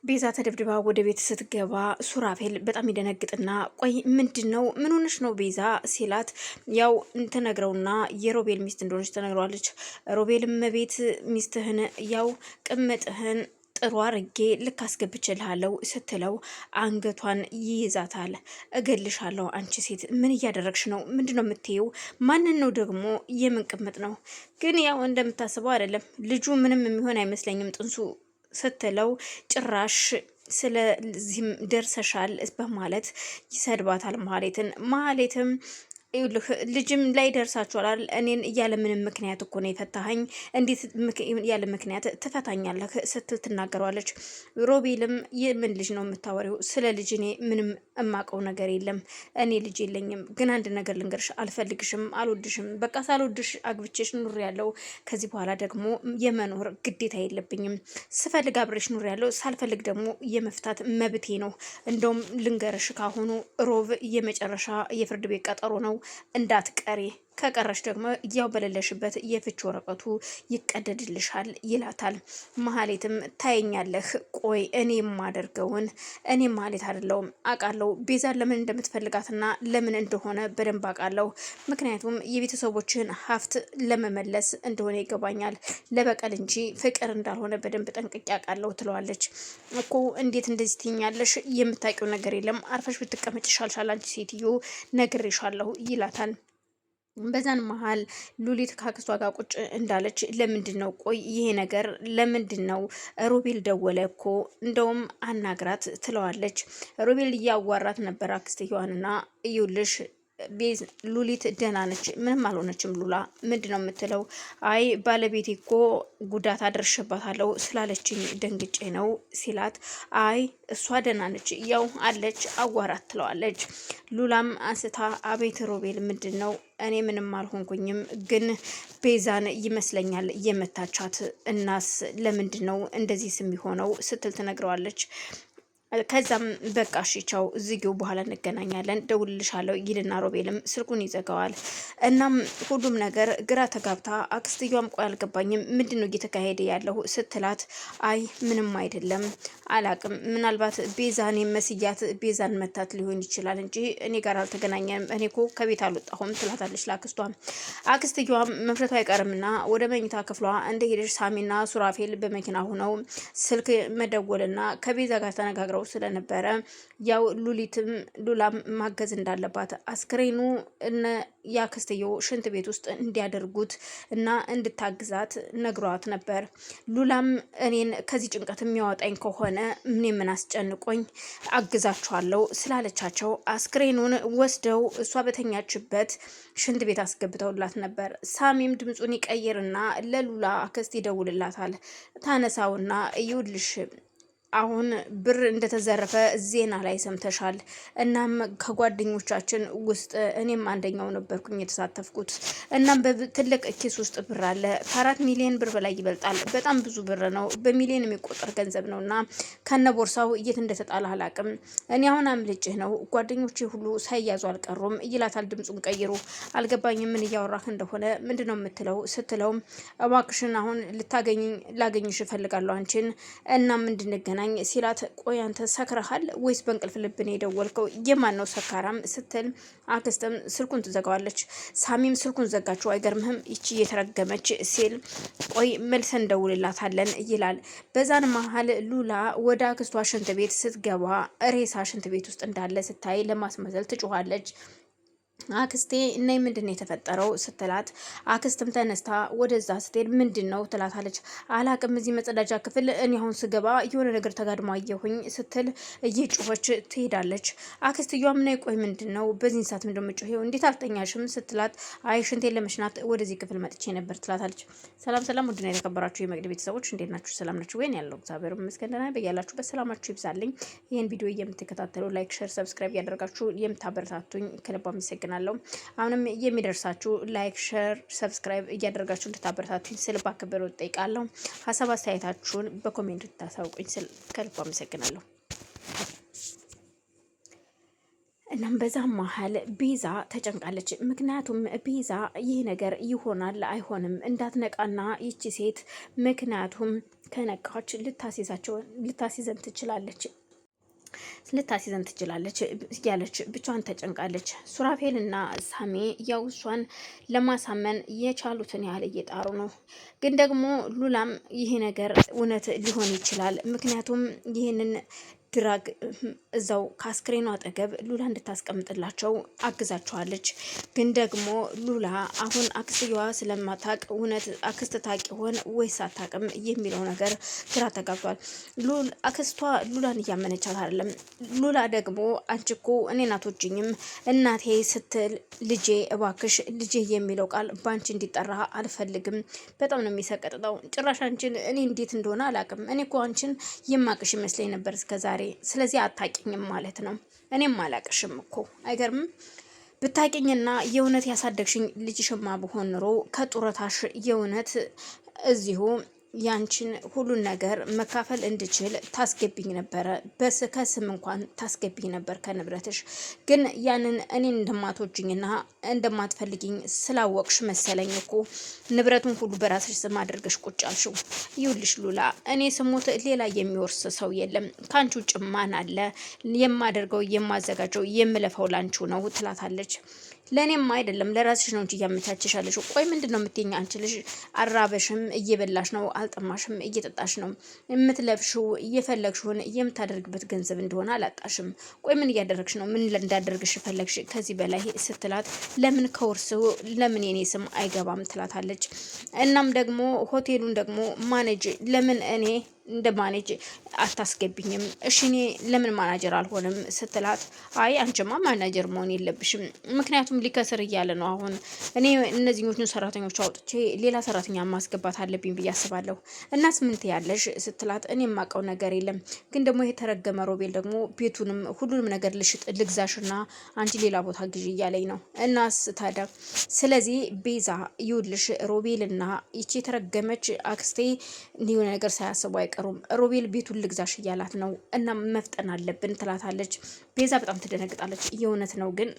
ቤዛ ተደብድባ ወደ ቤት ስትገባ ሱራፌል በጣም ይደነግጥና ቆይ ምንድነው ምን ሆነሽ ነው ቤዛ ሲላት ያው ተነግረውና የሮቤል ሚስት እንደሆነች ተነግረዋለች። ሮቤልም ቤት ሚስትህን ያው ቅምጥህን ጥሩ አርጌ ልክ አስገብችልሃለሁ ስትለው አንገቷን ይይዛታል። እገልሻለሁ አንቺ ሴት ምን እያደረግሽ ነው? ምንድነው የምትይው? ማንን ነው ደግሞ? የምንቅምጥ ነው? ግን ያው እንደምታስበው አይደለም ልጁ ምንም የሚሆን አይመስለኝም ጥንሱ ስትለው ጭራሽ ስለዚህም ደርሰሻል በማለት ይሰድባታል ማህሌትን። ማህሌትም ልጅም ላይ ደርሳችኋል። እኔን ያለ ምንም ምክንያት እኮ ነው የፈታኸኝ፣ እንዴት ያለ ምክንያት ትፈታኛለህ ስትል ትናገረዋለች። ሮቤልም የምን ልጅ ነው የምታወሪው? ስለ ልጅ እኔ ምንም እማቀው ነገር የለም፣ እኔ ልጅ የለኝም። ግን አንድ ነገር ልንገርሽ፣ አልፈልግሽም፣ አልወድሽም። በቃ ሳልወድሽ አግብቼሽ ኑር ያለው ከዚህ በኋላ ደግሞ የመኖር ግዴታ የለብኝም። ስፈልግ አብሬሽ ኑር ያለው፣ ሳልፈልግ ደግሞ የመፍታት መብቴ ነው። እንደውም ልንገርሽ ካሁኑ ሮብ የመጨረሻ የፍርድ ቤት ቀጠሮ ነው እንዳትቀሪ፣ ከቀረሽ ደግሞ ያው በሌለሽበት የፍች ወረቀቱ ይቀደድልሻል ይላታል። ማህሌትም ታየኛለህ፣ ቆይ እኔ የማደርገውን እኔ ማህሌት አይደለሁም አውቃለሁ። ቤዛን ለምን እንደምትፈልጋትና ለምን እንደሆነ በደንብ አውቃለሁ። ምክንያቱም የቤተሰቦችን ሀብት ለመመለስ እንደሆነ ይገባኛል፣ ለበቀል እንጂ ፍቅር እንዳልሆነ በደንብ ጠንቅቄ አውቃለሁ ትለዋለች። እኮ እንዴት እንደዚህ ትይኛለሽ? የምታውቂው ነገር የለም፣ አርፈሽ ብትቀመጭ ይሻልሻል አንቺ ሴትዮ፣ ነግሬሻለሁ ይላታል። በዛን መሀል ሉሊት ካክስቷ ጋር ቁጭ እንዳለች ለምንድን ነው ቆይ ይሄ ነገር ለምንድን ነው? ሮቤል ደወለ እኮ እንደውም አናግራት ትለዋለች። ሮቤል እያዋራት ነበር አክስትየዋንና እዩልሽ ሉሊት ደህና ነች፣ ምንም አልሆነችም። ሉላ ምንድን ነው የምትለው? አይ ባለቤቴ እኮ ጉዳት አደርሽባታለሁ ስላለችኝ ደንግጬ ነው ሲላት፣ አይ እሷ ደህና ነች፣ ያው አለች አዋራት ትለዋለች። ሉላም አንስታ አቤት ሮቤል ምንድን ነው? እኔ ምንም አልሆንኩኝም፣ ግን ቤዛን ይመስለኛል የመታቻት። እናስ ለምንድን ነው እንደዚህ ስም የሚሆነው ስትል ትነግረዋለች። ከዛም በቃ እሺ ቻው ዝጊው በኋላ እንገናኛለን ደውልልሻለሁ ይልና ሮቤልም ስልኩን ይዘጋዋል። እናም ሁሉም ነገር ግራ ተጋብታ አክስትየዋም ቆይ አልገባኝም ምንድነው እየተካሄደ ያለው ስትላት፣ አይ ምንም አይደለም አላቅም፣ ምናልባት ቤዛን መስያት ቤዛን መታት ሊሆን ይችላል እንጂ እኔ ጋር አልተገናኘንም፣ እኔ እኮ ከቤት አልወጣሁም ትላታለች ለአክስቷ። አክስትየዋም መፍረቷ አይቀርምና ወደ መኝታ ክፍሏ እንደሄደች ሳሚና ሱራፌል በመኪና ሆነው ስልክ መደወልና ከቤዛ ጋር ተነጋግረው ስለነበረ ያው ሉላም ማገዝ እንዳለባት አስክሬኑ እነ ያክስትየው ሽንት ቤት ውስጥ እንዲያደርጉት እና እንድታግዛት ነግሯት ነበር። ሉላም እኔን ከዚህ ጭንቀት የሚያወጣኝ ከሆነ ምን አስጨንቆኝ አግዛችኋለሁ ስላለቻቸው አስክሬኑን ወስደው እሷ በተኛችበት ሽንት ቤት አስገብተውላት ነበር። ሳሚም ድምፁን ይቀይርና ለሉላ አክስት ይደውልላታል። ታነሳውና እዩልሽ አሁን ብር እንደተዘረፈ ዜና ላይ ሰምተሻል። እናም ከጓደኞቻችን ውስጥ እኔም አንደኛው ነበርኩኝ የተሳተፍኩት። እናም በትልቅ ኪስ ውስጥ ብር አለ፣ ከ4 ሚሊዮን ብር በላይ ይበልጣል። በጣም ብዙ ብር ነው፣ በሚሊዮን የሚቆጠር ገንዘብ ነው። እና ከነ ቦርሳው የት እንደተጣለ አላቅም። እኔ አሁን አምልጭህ ነው፣ ጓደኞቼ ሁሉ ሳይያዙ አልቀሩም ይላታል ድምፁን ቀይሩ። አልገባኝም ምን እያወራህ እንደሆነ ምንድነው የምትለው ስትለውም፣ እባክሽን አሁን ላገኝሽ እፈልጋለሁ አንቺን እና እንድንገናኝ ሲላት፣ ቆይ አንተ ሰክረሃል ወይስ በእንቅልፍ ልብን የደወልከው? የማን ነው ሰካራም ስትል አክስትም ስልኩን ትዘጋዋለች። ሳሚም ስልኩን ዘጋችው። አይገርምህም ይቺ እየተረገመች ሲል፣ ቆይ መልሰን እንደውልላታለን ይላል። በዛን መሀል ሉላ ወደ አክስቷ ሽንት ቤት ስትገባ ሬሳ ሽንት ቤት ውስጥ እንዳለ ስታይ ለማስመሰል ትጮኻለች። አክስቴ እናይ ምንድነው የተፈጠረው ስትላት፣ አክስትም ተነስታ ወደዛ ስትሄድ ምንድነው ትላታለች። አላቅም እዚህ መጸዳጃ ክፍል እኔ አሁን ስገባ የሆነ ነገር ተጋድሞ አየሁኝ ስትል እየጮኸች ትሄዳለች። አክስትየዋም ነይ ቆይ ምንድነው በዚህ ሰዓት እንደምጮኸው እንዴት አልተኛሽም ስትላት፣ አይ ሽንቴን ለመሽናት ወደዚህ ክፍል መጥቼ ነበር ትላታለች። ሰላም ውድና የተከበራችሁ የመቅድ ቤተሰቦች እንዴት ናችሁ? ሰላም ናችሁ ወይ? ያለው እግዚአብሔር ይመስገን ደህና ነኝ። በያላችሁበት ሰላማችሁ ይብዛልኝ። ይህን ቪዲዮ የምትከታተሉ ላይክ፣ ሼር፣ ሰብስክራይብ ያደርጋችሁ የምታበረታቱኝ ከልብ አመሰግናለሁ። አሁንም የሚደርሳችሁ ላይክ ሼር ሰብስክራይብ እያደረጋችሁ እንድታበረታቱኝ ስል በአክብሮት እጠይቃለሁ። ሀሳብ አስተያየታችሁን በኮሜንት እንድታሳውቁኝ ስል ከልብ አመሰግናለሁ። እናም በዛ መሀል ቤዛ ተጨንቃለች። ምክንያቱም ቤዛ ይህ ነገር ይሆናል አይሆንም እንዳትነቃና ይቺ ሴት ምክንያቱም ከነቃች ልታስይዘን ትችላለች እያለች ብቻዋን ተጨንቃለች። ሱራፌልና ሳሚ ያው እሷን ለማሳመን የቻሉትን ያህል እየጣሩ ነው። ግን ደግሞ ሉላም ይሄ ነገር እውነት ሊሆን ይችላል፣ ምክንያቱም ይህንን ድራግ እዛው ከአስክሬኗ አጠገብ ሉላ እንድታስቀምጥላቸው አግዛቸዋለች። ግን ደግሞ ሉላ አሁን አክስትየዋ ስለማታቅ እውነት አክስት ታቂ ሆን ወይስ አታቅም የሚለው ነገር ግራ ተጋብቷል። አክስቷ ሉላን እያመነቻት አይደለም። ሉላ ደግሞ አንቺ እኮ እኔን አትወጂኝም፣ እናቴ ስትል ልጄ እባክሽ ልጄ የሚለው ቃል ባንቺ እንዲጠራ አልፈልግም። በጣም ነው የሚሰቀጥጠው። ጭራሽ አንቺን እኔ እንዴት እንደሆነ አላቅም። እኔ እኮ አንቺን የማቅሽ ይመስለኝ ነበር እስከዛሬ። ስለዚህ አታቂኝም ማለት ነው። እኔም አላቅሽም እኮ አይገርምም? ብታቂኝና የእውነት ያሳደግሽኝ ልጅሽማ ብሆን ኑሮ ከጡረታሽ የእውነት እዚሁ ያንቺን ሁሉን ነገር መካፈል እንድችል ታስገቢኝ ነበረ። ከስም እንኳን ታስገቢኝ ነበር ከንብረትሽ። ግን ያንን እኔን እንደማትወጂኝና እንደማትፈልጊኝ ስላወቅሽ መሰለኝ እኮ ንብረቱን ሁሉ በራስሽ ስም አድርገሽ ቁጭ አልሽው። ይኸውልሽ ሉላ፣ እኔ ስሞት ሌላ የሚወርስ ሰው የለም። ከአንቺ ውጭ ማን አለ? የማደርገው የማዘጋጀው የምለፈው ላንቺው ነው ትላታለች። ለእኔም አይደለም ለራስሽ ነው እንጂ እያመቻቸሻለሽ። ቆይ ምንድን ነው የምትይኝ አንቺ ልጅ? አራበሽም እየበላሽ ነው፣ አልጠማሽም እየጠጣሽ ነው። የምትለብሽው እየፈለግሽውን የምታደርግበት ገንዘብ እንደሆነ አላጣሽም። ቆይ ምን እያደረግሽ ነው? ምን እንዳደርግሽ ፈለግሽ ከዚህ በላይ ስትላት፣ ለምን ከውርስ ለምን የኔ ስም አይገባም ትላታለች። እናም ደግሞ ሆቴሉን ደግሞ ማኔጅ ለምን እኔ እንደ ማኔጅ አታስገቢኝም? እሺ እኔ ለምን ማናጀር አልሆንም ስትላት፣ አይ አንቺማ ማናጀር መሆን የለብሽም፣ ምክንያቱም ሊከስር እያለ ነው። አሁን እኔ እነዚህኞቹን ሰራተኞች አውጥቼ ሌላ ሰራተኛ ማስገባት አለብኝ ብዬ አስባለሁ። እናስ ምን ትያለሽ ስትላት፣ እኔ የማውቀው ነገር የለም፣ ግን ደግሞ የተረገመ ሮቤል ደግሞ ቤቱንም ሁሉንም ነገር ልሽጥ ልግዛሽና አንቺ ሌላ ቦታ ግዢ እያለኝ ነው። እናስ ታዲያ ስለዚህ ቤዛ ይውልሽ ሮቤልና ይቺ የተረገመች አክስቴ የሆነ ነገር ሳያስቡ አይቀርም። ሮቤል ቤቱን ልግዛሽ እያላት ነው እና መፍጠን አለብን ትላታለች። ቤዛ በጣም ትደነግጣለች። የእውነት ነው ግን